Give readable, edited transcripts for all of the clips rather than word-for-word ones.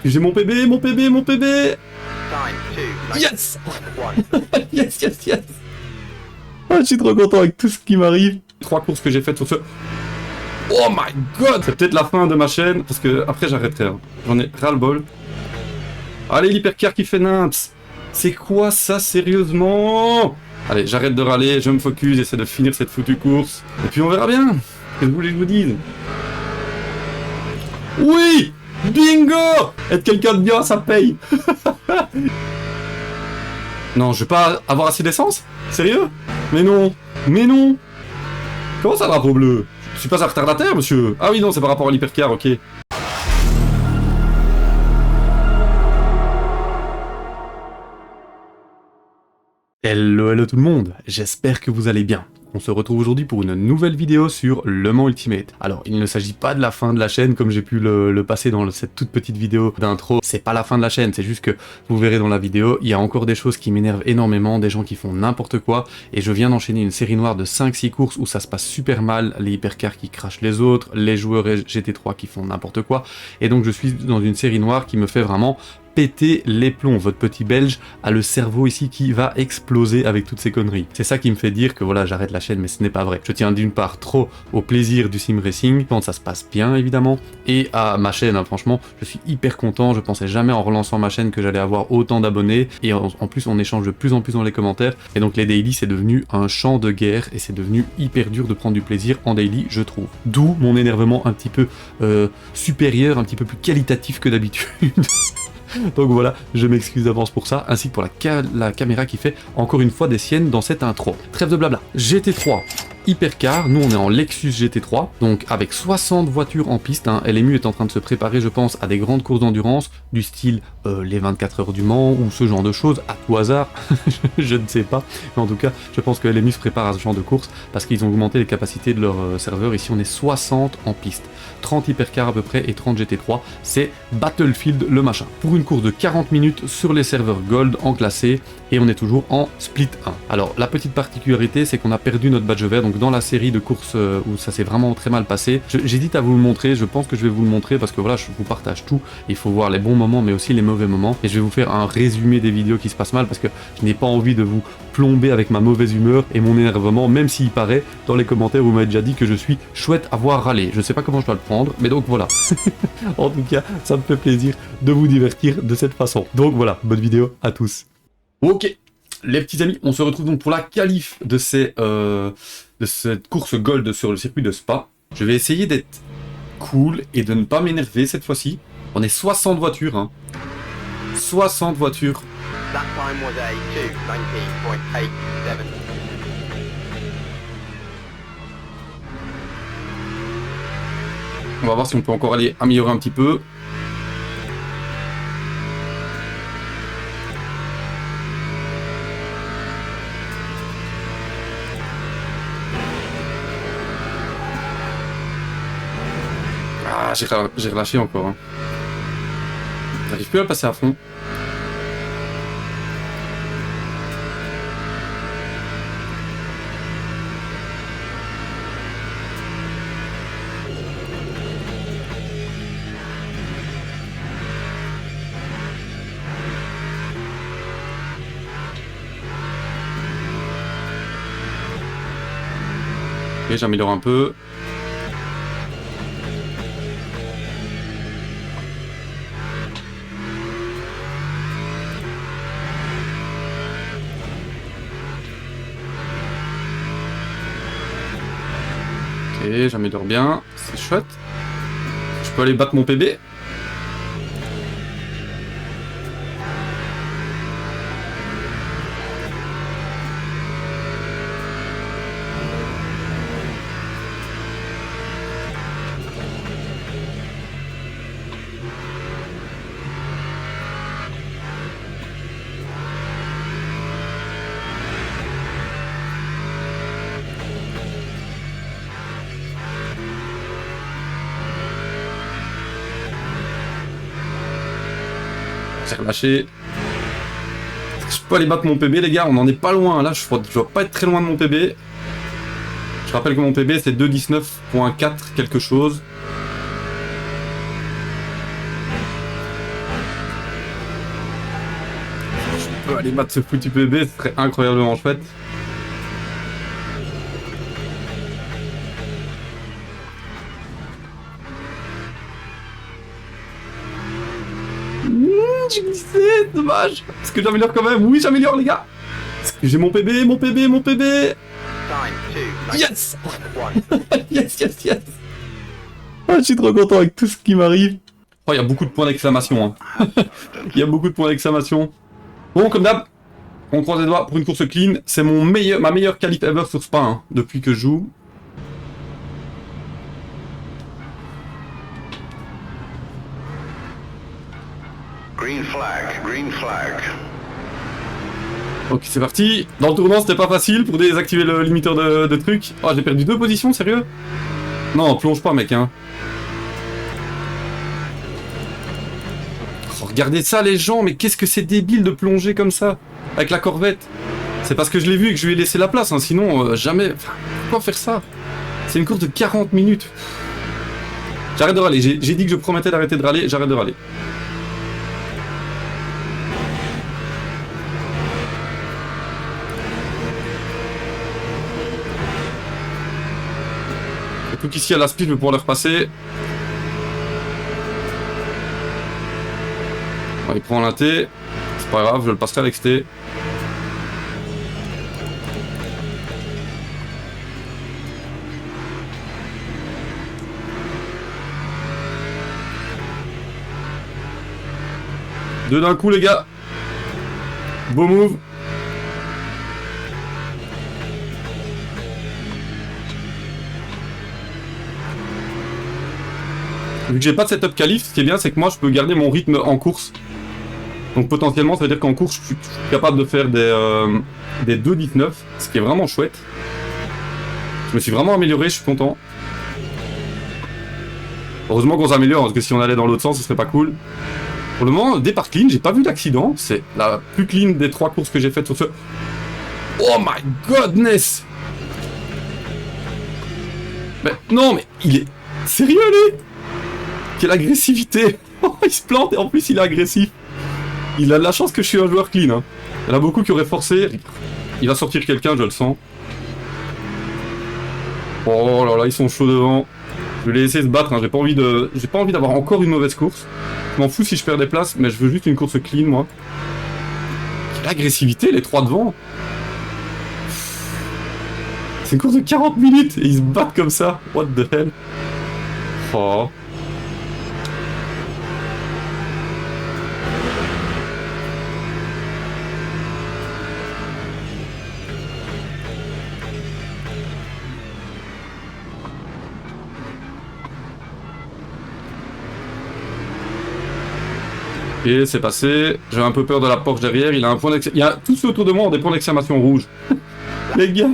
J'ai mon PB, mon PB, mon PB. Yes. Yes, yes, yes. Oh, je suis trop content avec tout ce qui m'arrive. 3 courses que j'ai faites sur ce... Oh my god. C'est peut-être la fin de ma chaîne, parce que après j'arrêterai. Hein. J'en ai ras-le-bol. Allez, l'hypercar qui fait nimps. C'est quoi ça, sérieusement? Allez, j'arrête de râler, je me focus, j'essaie de finir cette foutue course. Et puis on verra bien. Qu'est-ce que vous voulez que je vous dise? Oui! Bingo! Être quelqu'un de bien, ça paye. Non, je vais pas avoir assez d'essence? Sérieux? Mais non! Mais non! Comment ça, drapeau bleu? Je suis pas un retardataire, monsieur? Ah oui, non, c'est par rapport à l'hypercar, ok. Hello, hello tout le monde, j'espère que vous allez bien. On se retrouve aujourd'hui pour une nouvelle vidéo sur Le Mans Ultimate. Alors, il ne s'agit pas de la fin de la chaîne comme j'ai pu le passer dans cette toute petite vidéo d'intro. C'est pas la fin de la chaîne, c'est juste que vous verrez dans la vidéo, il y a encore des choses qui m'énervent énormément, des gens qui font n'importe quoi, et je viens d'enchaîner une série noire de 5-6 courses où ça se passe super mal, les hypercars qui crachent les autres, les joueurs GT3 qui font n'importe quoi, et donc je suis dans une série noire qui me fait vraiment péter les plombs. Votre petit belge a le cerveau ici qui va exploser avec toutes ces conneries. C'est ça qui me fait dire que voilà, j'arrête la chaîne, mais ce n'est pas vrai. Je tiens d'une part trop au plaisir du sim racing, quand ça se passe bien évidemment, et à ma chaîne, hein, franchement, je suis hyper content, je pensais jamais en relançant ma chaîne que j'allais avoir autant d'abonnés, et en plus on échange de plus en plus dans les commentaires, et donc les daily c'est devenu un champ de guerre, et c'est devenu hyper dur de prendre du plaisir en daily, je trouve. D'où mon énervement un petit peu supérieur, un petit peu plus qualitatif que d'habitude. Donc voilà, je m'excuse d'avance pour ça, ainsi que pour la caméra qui fait encore une fois des siennes dans cette intro. Trêve de blabla. GT3, hypercar, nous on est en Lexus GT3, donc avec 60 voitures en piste, hein. LMU est en train de se préparer, je pense, à des grandes courses d'endurance, du style les 24 heures du Mans, ou ce genre de choses, à tout hasard, je ne sais pas, mais en tout cas, je pense que LMU se prépare à ce genre de course, parce qu'ils ont augmenté les capacités de leur serveur, ici on est 60 en piste, 30 hypercars à peu près, et 30 GT3, c'est Battlefield le machin. Pour une course de 40 minutes sur les serveurs Gold en classé, et on est toujours en Split 1. Alors, la petite particularité, c'est qu'on a perdu notre badge vert, donc dans la série de courses où ça s'est vraiment très mal passé, j'hésite à vous le montrer, je pense que je vais vous le montrer, parce que voilà, je vous partage tout, il faut voir les bons moments, mais aussi les mauvais moments, et je vais vous faire un résumé des vidéos qui se passent mal, parce que je n'ai pas envie de vous plomber avec ma mauvaise humeur et mon énervement, même s'il paraît, dans les commentaires, vous m'avez déjà dit que je suis chouette à voir râler. Je sais pas comment je dois le prendre, mais donc voilà. En tout cas, ça me fait plaisir de vous divertir de cette façon. Donc voilà, bonne vidéo à tous. Ok, les petits amis, on se retrouve donc pour la qualif de cette course Gold sur le circuit de Spa. Je vais essayer d'être cool et de ne pas m'énerver cette fois-ci. On est 60 voitures, hein. 60 voitures. That time was a 2:19.87. On va voir si on peut encore aller améliorer un petit peu. Ah, j'ai relâché encore. Hein. J'arrive plus à le passer à fond. Ok, j'améliore un peu. Ok, j'améliore bien, c'est chouette. Je peux aller battre mon PB. J'ai relâché. Je peux aller battre mon PB, les gars, on n'en est pas loin. Là, je dois pas être très loin de mon PB. Je rappelle que mon PB, c'est 2:19.4 quelque chose. peut aller battre ce foutu PB, ce serait incroyablement chouette. J'ai glissé, dommage. Est-ce que j'améliore quand même? Oui, j'améliore, les gars. Est-ce que j'ai mon PB, mon PB, mon PB? Yes. Yes, yes, yes. Oh, je suis trop content avec tout ce qui m'arrive. Oh, il y a beaucoup de points d'exclamation. Hein. Il y a beaucoup de points d'exclamation. Bon, comme d'hab, on croise les doigts pour une course clean. C'est ma meilleure qualif ever sur Spa, hein, depuis que je joue. Green flag, green flag. Ok, c'est parti. Dans le tournant, c'était pas facile pour désactiver le limiteur de trucs. Oh, j'ai perdu 2 positions, sérieux? Non, plonge pas, mec, hein. Oh, regardez ça, les gens, mais qu'est-ce que c'est débile de plonger comme ça, avec la corvette. C'est parce que je l'ai vu et que je lui ai laissé la place, hein, sinon, jamais... Enfin, pourquoi faire ça? C'est une course de 40 minutes. J'arrête de râler, j'ai dit que je promettais d'arrêter de râler, j'arrête de râler. Surtout qu'ici à la speed je vais pouvoir le repasser. Bon, il prend l'inté, c'est pas grave, je le passerai à l'exté. Deux d'un coup les gars. Beau move. Vu que j'ai pas de setup qualif, ce qui est bien c'est que moi je peux garder mon rythme en course. Donc potentiellement ça veut dire qu'en course je suis capable de faire des 2.19, ce qui est vraiment chouette. Je me suis vraiment amélioré, je suis content. Heureusement qu'on s'améliore, parce que si on allait dans l'autre sens ce serait pas cool. Pour le moment, départ clean, j'ai pas vu d'accident. C'est la plus clean des 3 courses que j'ai faites sur ce... Oh my godness! Mais non, mais il est... Sérieux, lui? Quelle agressivité! Il se plante et en plus il est agressif. Il a de la chance que je suis un joueur clean. Hein. Il y en a beaucoup qui auraient forcé. Il va sortir quelqu'un, je le sens. Oh là là, ils sont chauds devant. Je vais les laisser se battre, hein. J'ai pas envie d'avoir encore une mauvaise course. Je m'en fous si je perds des places, mais je veux juste une course clean, moi. Quelle agressivité, les 3 devant. C'est une course de 40 minutes et ils se battent comme ça. What the hell? Oh. Et c'est passé, j'ai un peu peur de la Porsche derrière, il a un point d'exclamation... Il y a tous ceux autour de moi ont des points d'exclamation rouges. Les gars,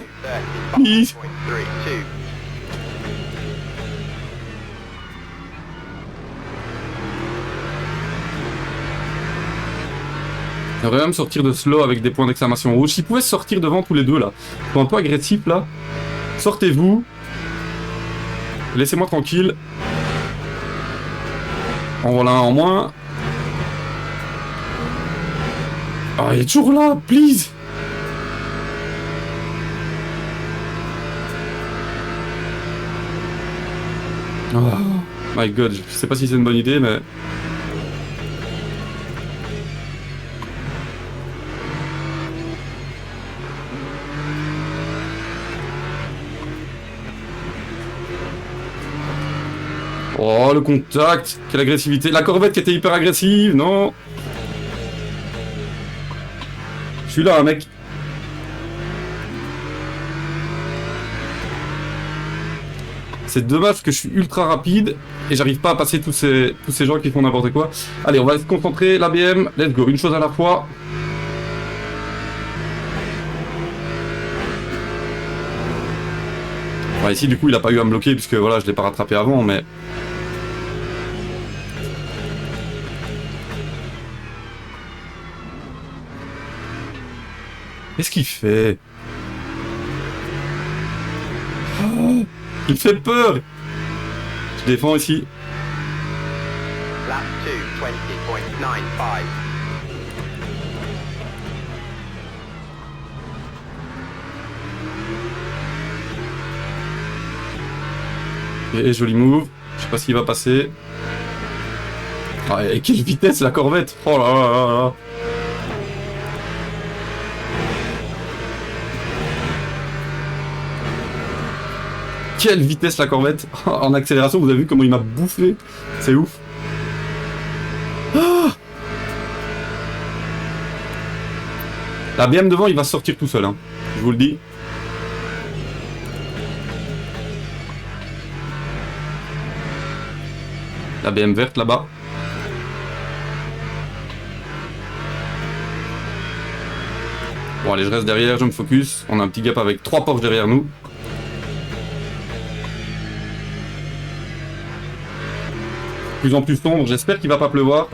please. J'aimerais même sortir de slow avec des points d'exclamation rouges. S'ils pouvaient sortir devant tous les deux là, ils sont un peu agressifs là. Sortez-vous. Laissez-moi tranquille. En voilà un en moins. Ah, il est toujours là, please. Oh my god, je sais pas si c'est une bonne idée, mais... Oh, le contact. Quelle agressivité. La corvette qui était hyper agressive, non. Je suis là, mec. C'est dommage que je suis ultra rapide et j'arrive pas à passer tous ces gens qui font n'importe quoi. Allez, on va se concentrer. L'ABM, let's go. Une chose à la fois. Enfin, ici, du coup, il a pas eu à me bloquer puisque voilà, je l'ai pas rattrapé avant, mais... Qu'est-ce qu'il fait? Oh, il fait peur. Je défends ici. Lap 2, 20.95. Et joli move. Je sais pas s'il va passer. Ah, et quelle vitesse la corvette! Oh là là là là! Quelle vitesse la corvette! En accélération, vous avez vu comment il m'a bouffé? C'est ouf! Ah, la BM devant, il va sortir tout seul, hein. Je vous le dis. La BM verte là-bas. Bon allez, je reste derrière, je me focus. On a un petit gap avec 3 Porsche derrière nous. De plus en plus sombre, j'espère qu'il va pas pleuvoir.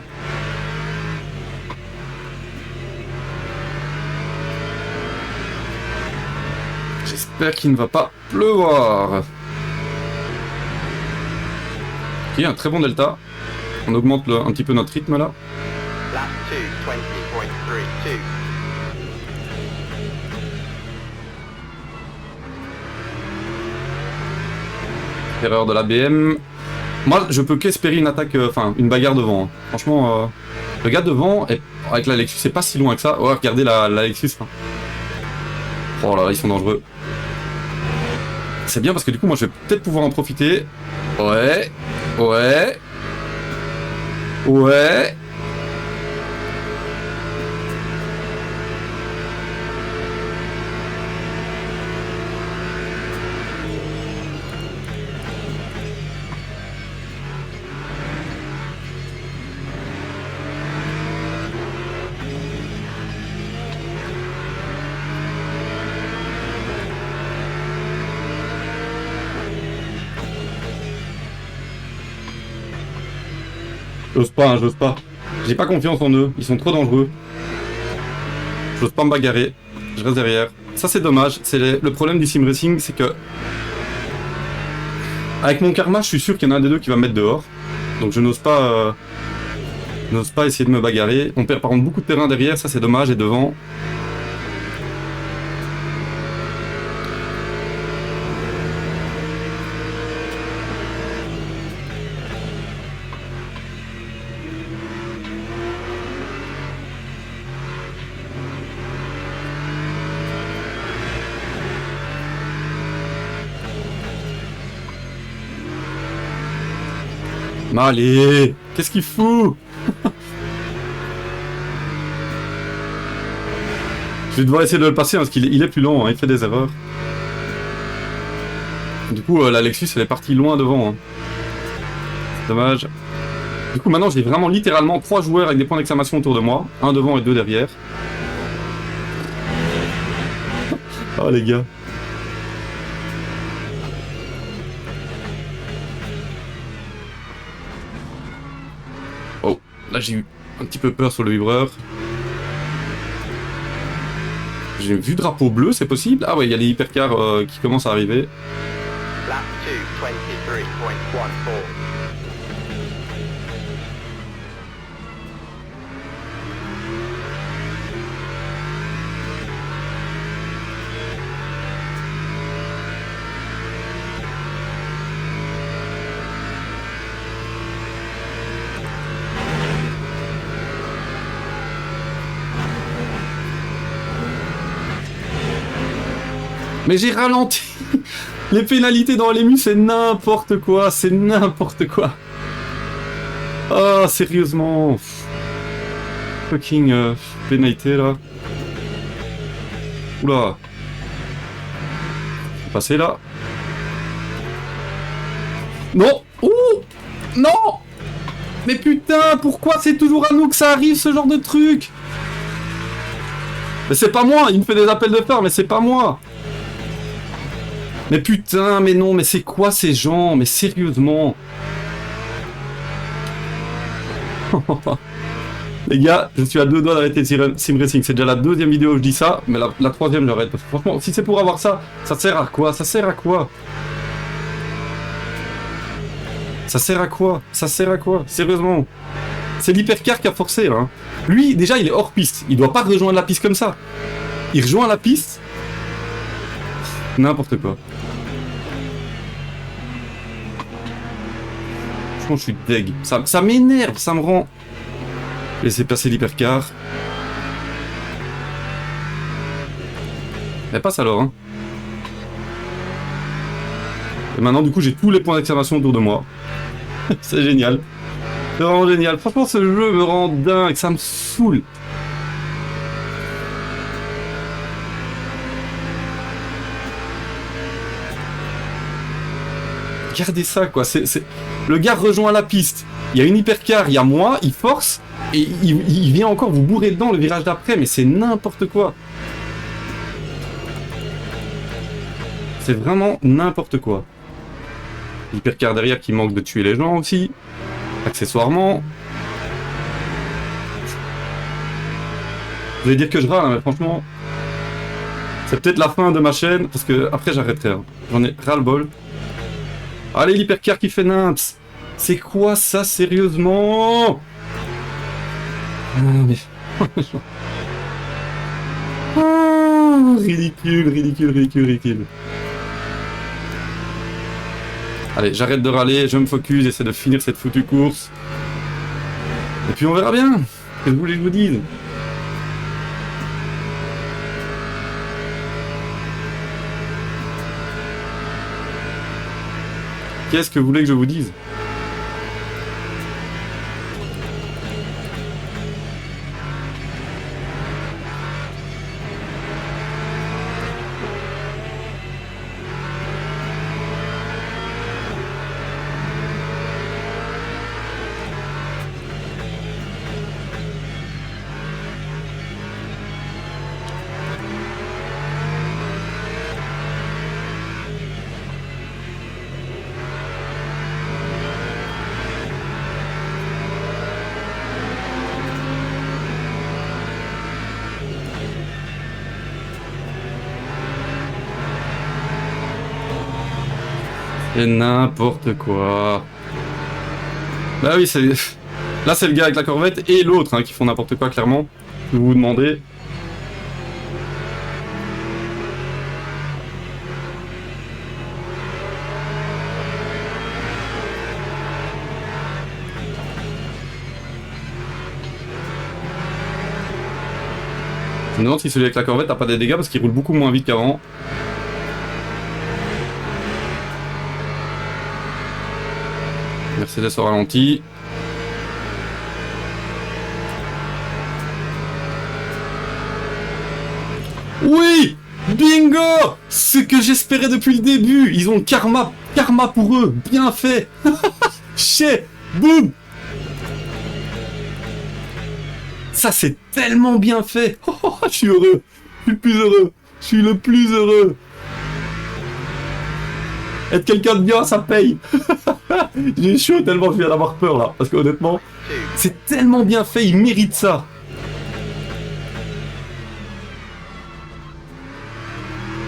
J'espère qu'il ne va pas pleuvoir. Ok, un très bon delta. On augmente un petit peu notre rythme là. Lap 2, 20.32. Erreur de la BM. Moi, je peux qu'espérer une attaque, enfin, une bagarre devant. Hein. Franchement, le gars devant, avec la Lexus, c'est pas si loin que ça. Ouais, regardez la Lexus. Hein. Oh là là, ils sont dangereux. C'est bien parce que du coup, moi, je vais peut-être pouvoir en profiter. Ouais. Ouais. Ouais. J'ose pas, hein, j'ose pas. J'ai pas confiance en eux, ils sont trop dangereux. J'ose pas me bagarrer, je reste derrière. Ça c'est dommage, c'est le problème du sim racing, c'est que... Avec mon karma, je suis sûr qu'il y en a un des deux qui va me mettre dehors. Donc je n'ose pas essayer de me bagarrer. On perd par contre beaucoup de terrain derrière, ça c'est dommage, et devant... Allez, qu'est-ce qu'il fout? Je vais devoir essayer de le passer parce qu'il est plus long, hein, il fait des erreurs. Du coup, la Lexus elle est partie loin devant. Hein. C'est dommage. Du coup, maintenant j'ai vraiment littéralement 3 joueurs avec des points d'exclamation autour de moi. Un devant et 2 derrière. Oh les gars. Oh, là j'ai eu un petit peu peur sur le vibreur. J'ai vu drapeau bleu, c'est possible? Ah ouais, il y a les hypercars qui commencent à arriver. Lap 2, 23.14. Mais j'ai ralenti. Les pénalités dans l'EMU, c'est n'importe quoi, c'est n'importe quoi. Oh, sérieusement. Fucking pénalité, là. Oula. Je vais passer, là. Non. Ouh. Non. Mais putain, pourquoi c'est toujours à nous que ça arrive, ce genre de truc? Mais c'est pas moi, il me fait des appels de phare, mais c'est pas moi. Mais putain, mais non, mais c'est quoi ces gens? Mais sérieusement. Les gars, je suis à 2 doigts d'arrêter Sim Racing. C'est déjà la 2e vidéo où je dis ça, mais la 3e j'arrête. Parce que franchement, si c'est pour avoir ça, ça sert à quoi? Ça sert à quoi? Ça sert à quoi? Ça sert à quoi? Sérieusement. C'est l'hypercar qui a forcé, là. Hein. Lui, déjà, il est hors piste. Il doit pas rejoindre la piste comme ça. Il rejoint la piste. N'importe quoi. franchement, je suis deg. Ça m'énerve, ça me rend... Laissez passer l'hypercar. Elle passe alors, hein. Et maintenant, du coup, j'ai tous les points d'exclamation autour de moi. C'est génial. C'est vraiment génial. Franchement, ce jeu me rend dingue, ça me saoule. Regardez ça, quoi. Le gars rejoint la piste. Il y a une hypercar, il y a moi, il force, et il vient encore vous bourrer dedans le virage d'après, mais c'est n'importe quoi. C'est vraiment n'importe quoi. L'hypercar derrière qui manque de tuer les gens aussi, accessoirement. Vous allez dire que je râle, hein, mais franchement, c'est peut-être la fin de ma chaîne, parce que après j'arrêterai. Hein. J'en ai ras-le-bol. Allez, l'hypercar qui fait nimps. C'est quoi ça, sérieusement? Ah, mais... ah, ridicule, ridicule, ridicule, ridicule. Allez, j'arrête de râler, je me focus, j'essaie de finir cette foutue course. Et puis on verra bien. Qu'est-ce que vous voulez que je vous dise? Qu'est-ce que vous voulez que je vous dise? Et n'importe quoi. Bah oui, c'est... Là, c'est le gars avec la corvette et l'autre hein, qui font n'importe quoi, clairement. Je vais vous demander. Je me demande si celui avec la corvette n'a pas des dégâts parce qu'il roule beaucoup moins vite qu'avant. Mercedes au ralenti. Oui! Bingo! Ce que j'espérais depuis le début! Ils ont le karma pour eux! Bien fait! Chez! Boum! Ça c'est tellement bien fait! Je suis heureux! Je suis le plus heureux! Je suis le plus heureux! Être quelqu'un de bien, ça paye. J'ai chaud tellement je viens d'avoir peur là. Parce que honnêtement, c'est tellement bien fait, il mérite ça.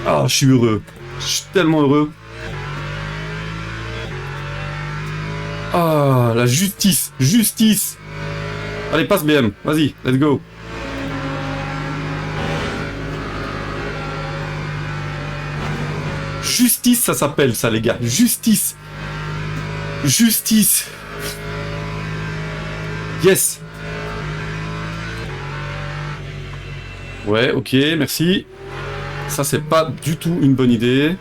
Ah, je suis heureux. Je suis tellement heureux. Ah, la justice. Justice. Allez, passe BM. Vas-y, let's go. Justice, ça s'appelle ça, les gars. Justice. Justice. Yes. Ouais, ok, merci. Ça, c'est pas du tout une bonne idée.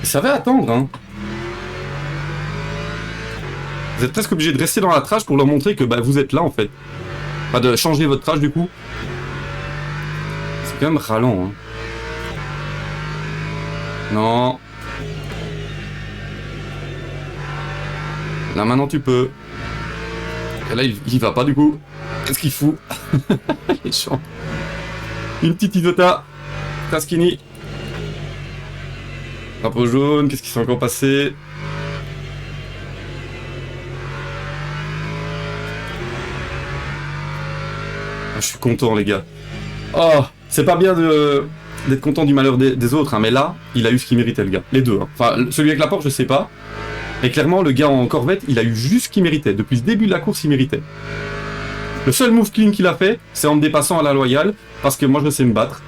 Il savait attendre, hein. Vous êtes presque obligé de rester dans la trash pour leur montrer que bah, vous êtes là, en fait. Pas de changer votre trash, du coup. C'est quand même ralent, hein. Non. Là, maintenant, tu peux. Et là, il va pas, du coup. Qu'est-ce qu'il fout? Il est chiant. Une petite Isota. Taskini. Drapeau jaune. Qu'est-ce qui s'est encore passé? Ah, je suis content, les gars. Oh, c'est pas bien d'être content du malheur des autres, hein, mais là, il a eu ce qu'il méritait, le gars. Les deux. Hein. Enfin, celui avec la Porsche, je sais pas. Mais clairement, le gars en Corvette, il a eu juste ce qu'il méritait. Depuis le début de la course, il méritait. Le seul move clean qu'il a fait, c'est en me dépassant à la loyale, parce que moi, je sais me battre.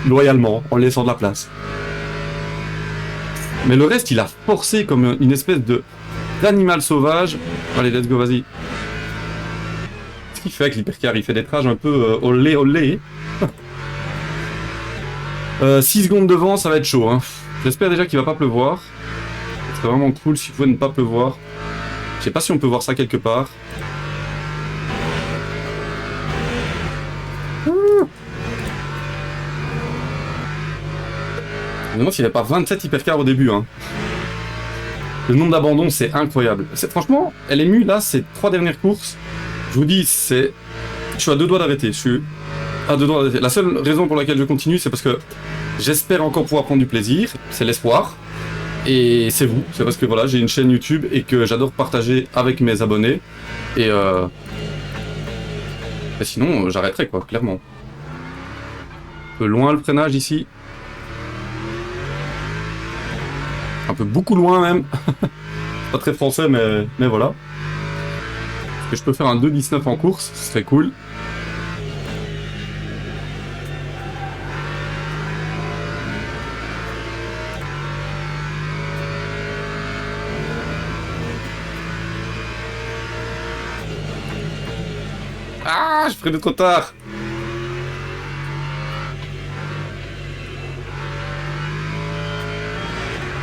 Loyalement, en laissant de la place. Mais le reste, il a forcé comme une espèce d'animal sauvage. Allez, let's go, vas-y. Ce qu'il fait avec l'hypercar, il fait des trages un peu olé olé. 6 secondes devant, ça va être chaud. Hein. J'espère déjà qu'il va pas pleuvoir. Ce serait vraiment cool s'il pouvait ne pas pleuvoir. Je sais pas si on peut voir ça quelque part. Je me demande s'il n'y avait pas 27 hypercars au début. Hein. Le nombre d'abandons, c'est incroyable. Franchement, LMU, là, ces 3 dernières courses, je vous dis, je suis à 2 doigts d'arrêter. Je suis à 2 doigts d'arrêter. La seule raison pour laquelle je continue, c'est parce que j'espère encore pouvoir prendre du plaisir. C'est l'espoir. Et c'est vous. C'est parce que voilà, j'ai une chaîne YouTube et que j'adore partager avec mes abonnés. Et sinon, j'arrêterai, quoi, clairement. Un peu loin le freinage ici. Un peu beaucoup loin même. Pas très français, mais voilà. Est-ce que je peux faire un 2.19 en course? Ce serait cool. Ah, je freinais trop tard.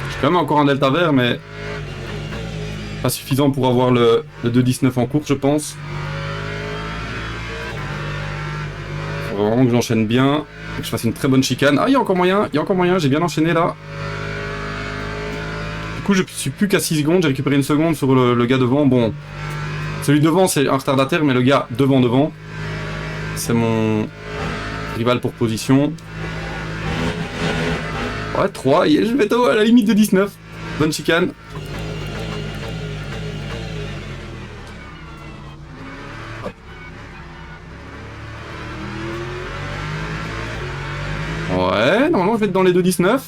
J'ai quand même encore un delta vert, mais pas suffisant pour avoir le 2.19 en course, je pense. Faut vraiment que j'enchaîne bien, que je fasse une très bonne chicane. Ah, il y a encore moyen, j'ai bien enchaîné là. Du coup, je suis plus qu'à 6 secondes, j'ai récupéré une seconde sur le gars devant. Bon, celui devant, c'est un retardataire, mais le gars devant, c'est mon rival pour position. Ouais, 3, je vais être à la limite de 19. Bonne chicane. Ouais, normalement je vais être dans les 2.19.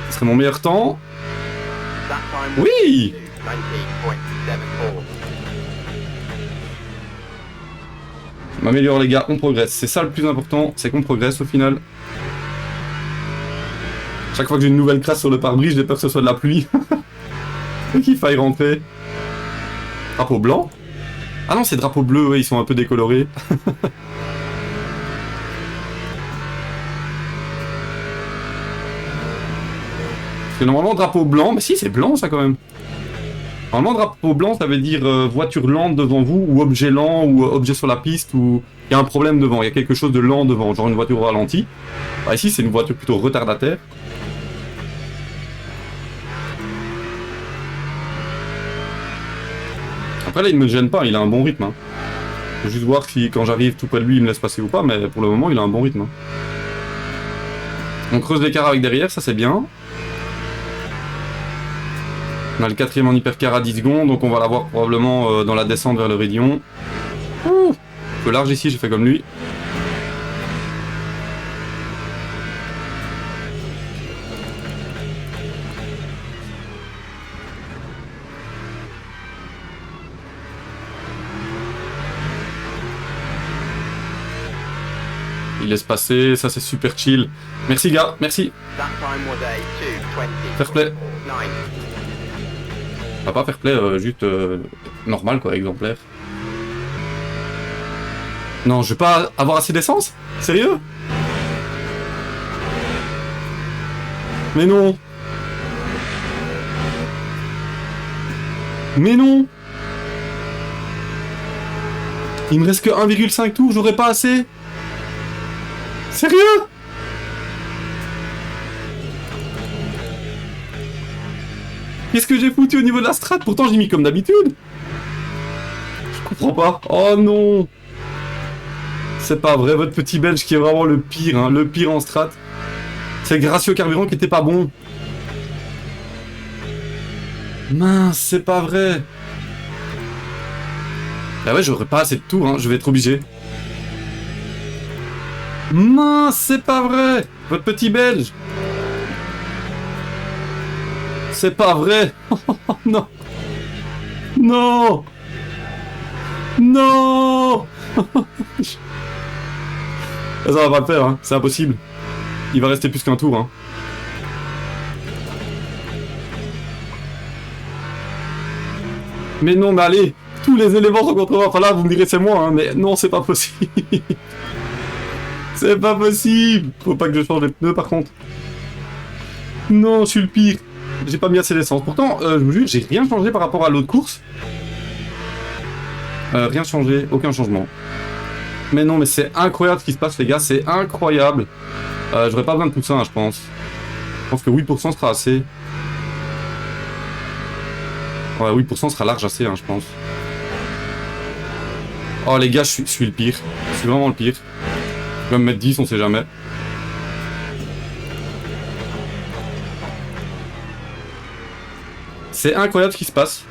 Ce serait mon meilleur temps. Oui! Je m'améliore les gars, on progresse. C'est ça le plus important, c'est qu'on progresse au final. Chaque fois que j'ai une nouvelle crasse sur le pare-brise, j'ai peur que ce soit de la pluie. Et qu'il faille rentrer. Drapeau blanc? Ah non, c'est drapeau bleu, ouais, ils sont un peu décolorés. Parce que normalement, drapeau blanc, mais si, c'est blanc ça quand même. Normalement, drapeau blanc, ça veut dire voiture lente devant vous, ou objet lent, ou objet sur la piste, ou il y a un problème devant, il y a quelque chose de lent devant, genre une voiture au ralenti. Bah, ici, c'est une voiture plutôt retardataire. Après là il me gêne pas, il a un bon rythme. Hein. Faut juste voir si quand j'arrive tout près de lui il me laisse passer ou pas, mais pour le moment il a un bon rythme. Hein. On creuse l'écart avec derrière, ça c'est bien. On a le 4ème en hypercar à 10 secondes, donc on va l'avoir probablement dans la descente vers le Rédillon. Un peu large ici, j'ai fait comme lui. Il laisse passer, ça c'est super chill. Merci gars, merci. Fair play. Enfin, pas fair play, juste normal quoi, exemplaire. Non, je vais pas avoir assez d'essence? Sérieux? Mais non. Mais non. Il me reste que 1,5 tours, j'aurais pas assez. Sérieux? Qu'est-ce que j'ai foutu au niveau de la strat? Pourtant j'ai mis comme d'habitude. Je comprends pas. Oh non. C'est pas vrai, votre petit belge qui est vraiment le pire, hein, le pire en strat. C'est le ratio carburant qui était pas bon. Mince, c'est pas vrai. Bah ouais, j'aurais pas assez de tours, hein, je vais être obligé. Mince, c'est pas vrai. Votre petit belge. C'est pas vrai. Non. Non. Non. Ça va pas le faire, hein. C'est impossible. Il va rester plus qu'un tour. Hein. Mais non, mais allez, tous les éléments sont contre moi. Enfin là, vous me direz c'est moi, hein, mais non, c'est pas possible. C'est pas possible. Faut pas que je change les pneus par contre. Non, je suis le pire. J'ai pas mis assez d'essence. Pourtant, je vous jure, j'ai rien changé par rapport à l'autre course. Rien changé, aucun changement. Mais non, mais c'est incroyable ce qui se passe, les gars, c'est incroyable. J'aurais pas besoin de tout ça, hein, je pense. Je pense que 8% sera assez. Ouais, 8% sera large assez, hein, je pense. Oh, les gars, je suis le pire. Je suis vraiment le pire. Je vais me mettre 10, on sait jamais. C'est incroyable ce qui se passe.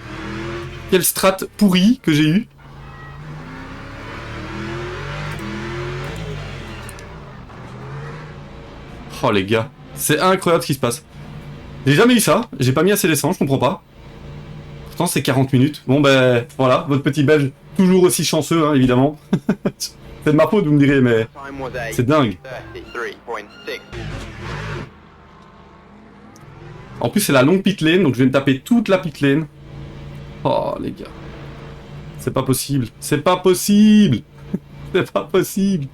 Quelle strat pourrie que j'ai eu. Oh les gars, c'est incroyable ce qui se passe. J'ai jamais eu ça, j'ai pas mis assez d'essence, je comprends pas. Pourtant c'est 40 minutes. Bon ben voilà, votre petit belge, toujours aussi chanceux hein, évidemment. C'est de ma faute vous me direz mais Time was a c'est dingue. 33.6. En plus c'est la longue pit lane, donc je vais me taper toute la pit lane. Oh les gars. C'est pas possible, c'est pas possible. C'est pas possible.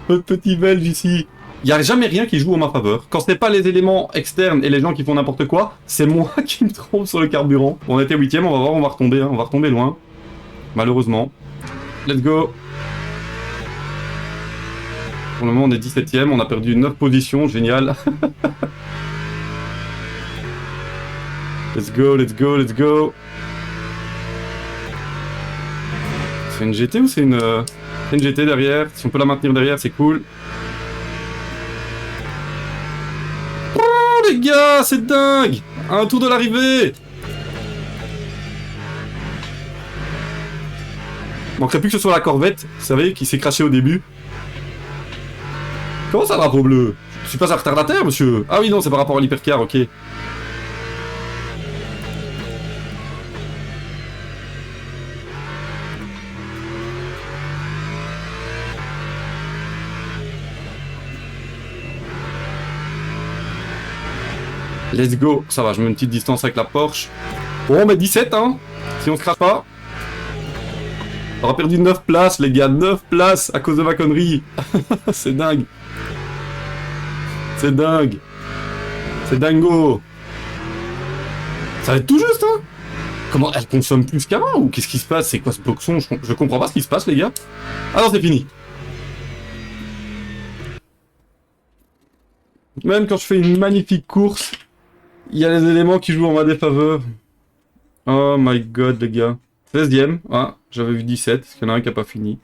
Votre petit belge ici. Il n'y a jamais rien qui joue en ma faveur. Quand c'est pas les éléments externes et les gens qui font n'importe quoi, c'est moi qui me trompe sur le carburant. Bon, on était 8ème, on va voir, on va retomber, hein. On va retomber loin. Malheureusement. Let's go. Pour le moment, on est 17ème, on a perdu 9 positions, génial. Let's go, let's go, let's go. C'est une GT ou c'est une GT derrière? Si on peut la maintenir derrière, c'est cool. Les gars, c'est dingue! Un tour de l'arrivée! Manquerait plus que ce soit la Corvette, vous savez, qui s'est crashée au début. Comment ça, drapeau bleu? Je suis pas un retardataire, monsieur? Ah oui, non, c'est par rapport à l'hypercar, ok. Let's go. Ça va, je mets une petite distance avec la Porsche. Bon, mais 17, hein. Si on se crache pas. On aura perdu 9 places, les gars. 9 places à cause de ma connerie. C'est dingue. C'est dingue. C'est dingo. Ça va être tout juste, hein. Comment elle consomme plus qu'avant ou qu'est-ce qui se passe? C'est quoi ce boxon? Je comprends pas ce qui se passe, les gars. Ah non, c'est fini. Même quand je fais une magnifique course, il y a les éléments qui jouent en ma défaveur. Oh my god, les gars. 16ème, ah, j'avais vu 17, parce qu'il y en a un qui a pas fini.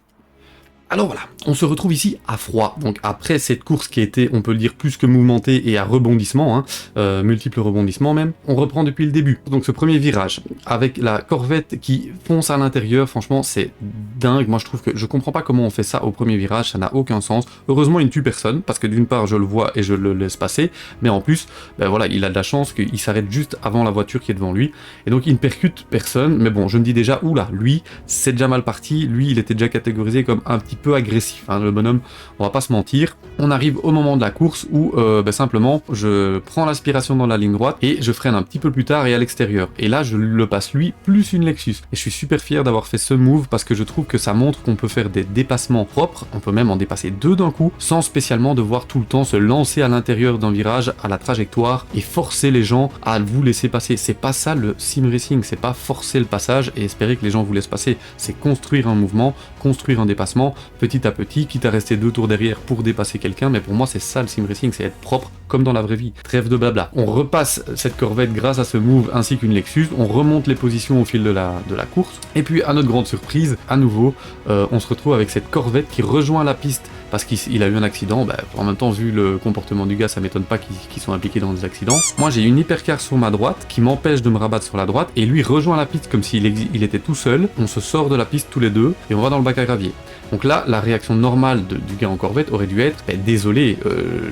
Alors voilà, on se retrouve ici à froid, donc après cette course qui a été, on peut le dire, plus que mouvementée et à rebondissement, hein, multiples rebondissements même, on reprend depuis le début. Donc ce premier virage, avec la Corvette qui fonce à l'intérieur, franchement c'est dingue, moi je trouve que je comprends pas comment on fait ça au premier virage, ça n'a aucun sens. Heureusement il ne tue personne, parce que d'une part je le vois et je le laisse passer, mais en plus, ben voilà, il a de la chance qu'il s'arrête juste avant la voiture qui est devant lui, et donc il ne percute personne, mais bon, je me dis déjà, oula, lui, c'est déjà mal parti, lui il était déjà catégorisé comme un petit peu agressif, hein, le bonhomme, on va pas se mentir. On arrive au moment de la course où simplement je prends l'aspiration dans la ligne droite et je freine un petit peu plus tard et à l'extérieur, et là je le passe lui plus une Lexus, et je suis super fier d'avoir fait ce move parce que je trouve que ça montre qu'on peut faire des dépassements propres, on peut même en dépasser deux d'un coup sans spécialement devoir tout le temps se lancer à l'intérieur d'un virage à la trajectoire et forcer les gens à vous laisser passer. C'est pas ça le sim racing, c'est pas forcer le passage et espérer que les gens vous laissent passer, c'est construire un mouvement, construire un dépassement petit à petit, quitte à rester 2 tours derrière pour dépasser quelqu'un, mais pour moi c'est ça le sim racing, c'est être propre comme dans la vraie vie. Trêve de blabla. On repasse cette Corvette grâce à ce move ainsi qu'une Lexus, on remonte les positions au fil de la course, et puis à notre grande surprise, à nouveau, on se retrouve avec cette Corvette qui rejoint la piste parce qu'il a eu un accident. Bah, en même temps, vu le comportement du gars, ça m'étonne pas qu'ils soient impliqués dans des accidents. Moi j'ai une hypercar sur ma droite qui m'empêche de me rabattre sur la droite, et lui rejoint la piste comme s'il était tout seul. On se sort de la piste tous les deux et on va dans le bac à gravier. Donc là, la réaction normale du gars en Corvette aurait dû être désolé,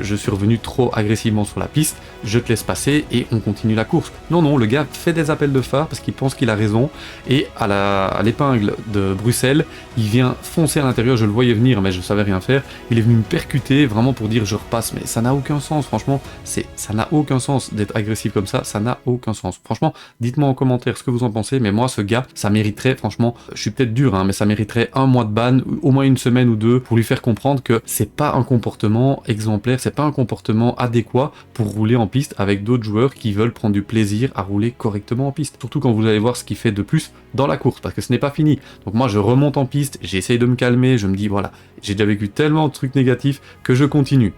je suis revenu trop agressivement sur la piste, je te laisse passer et on continue la course. Non, non, le gars fait des appels de phare parce qu'il pense qu'il a raison, et à l'épingle de Bruxelles, il vient foncer à l'intérieur, je le voyais venir mais je savais rien faire, il est venu me percuter vraiment pour dire je repasse, mais ça n'a aucun sens, franchement, ça n'a aucun sens d'être agressif comme ça n'a aucun sens. Franchement, dites-moi en commentaire ce que vous en pensez, mais moi ce gars, ça mériterait, franchement, je suis peut-être dur, hein, mais ça mériterait 1 mois de ban, au moins une semaine ou 2, pour lui faire comprendre que c'est pas un comportement exemplaire, c'est pas un comportement adéquat pour rouler en piste avec d'autres joueurs qui veulent prendre du plaisir à rouler correctement en piste. Surtout quand vous allez voir ce qu'il fait de plus dans la course, parce que ce n'est pas fini. Donc moi je remonte en piste, j'essaye de me calmer, je me dis voilà, j'ai déjà vécu tellement de trucs négatifs que je continue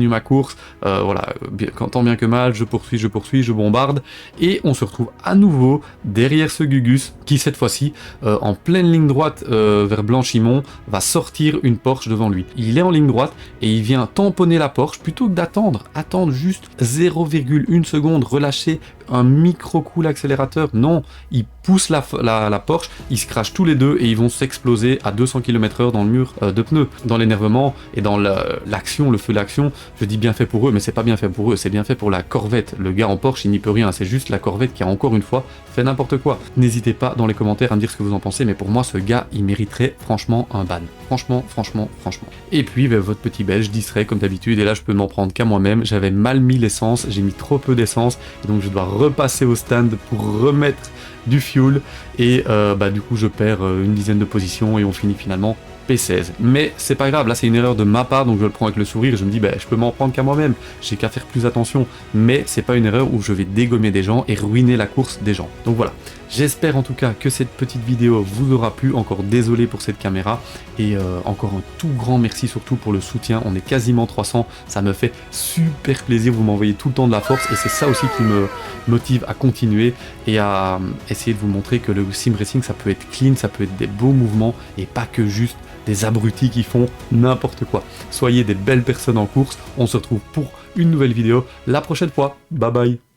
ma course, voilà, tant bien que mal, je poursuis, je bombarde, et on se retrouve à nouveau derrière ce Gugus qui cette fois-ci, en pleine ligne droite vers Blanchimont, va sortir une Porsche devant lui. Il est en ligne droite et il vient tamponner la Porsche plutôt que attendre juste 0,1 seconde, relâcher un micro coup l'accélérateur. Non, il pousse la Porsche, ils se crachent tous les deux et ils vont s'exploser à 200 km/h dans le mur de pneus. Dans l'énervement et dans l'action, le feu d'action, je dis bien fait pour eux, mais c'est pas bien fait pour eux, c'est bien fait pour la Corvette. Le gars en Porsche, il n'y peut rien, c'est juste la Corvette qui a encore une fois fait n'importe quoi. N'hésitez pas dans les commentaires à me dire ce que vous en pensez, mais pour moi ce gars, il mériterait franchement un ban. Franchement. Et puis votre petit belge discret comme d'habitude, et là je peux m'en prendre qu'à moi-même, j'avais mal mis l'essence, j'ai mis trop peu d'essence, et donc je dois repasser au stand pour remettre du fuel, et du coup je perds une dizaine de positions et on finit finalement P16. Mais c'est pas grave, là c'est une erreur de ma part, donc je le prends avec le sourire, je me dis je peux m'en prendre qu'à moi-même, j'ai qu'à faire plus attention, mais c'est pas une erreur où je vais dégommer des gens et ruiner la course des gens. Donc voilà, j'espère en tout cas que cette petite vidéo vous aura plu, encore désolé pour cette caméra, et encore un tout grand merci surtout pour le soutien, on est quasiment 300, ça me fait super plaisir, vous m'envoyez tout le temps de la force, et c'est ça aussi qui me motive à continuer, et à essayer de vous montrer que le sim racing ça peut être clean, ça peut être des beaux mouvements, et pas que juste des abrutis qui font n'importe quoi. Soyez des belles personnes en course, on se retrouve pour une nouvelle vidéo la prochaine fois, bye bye.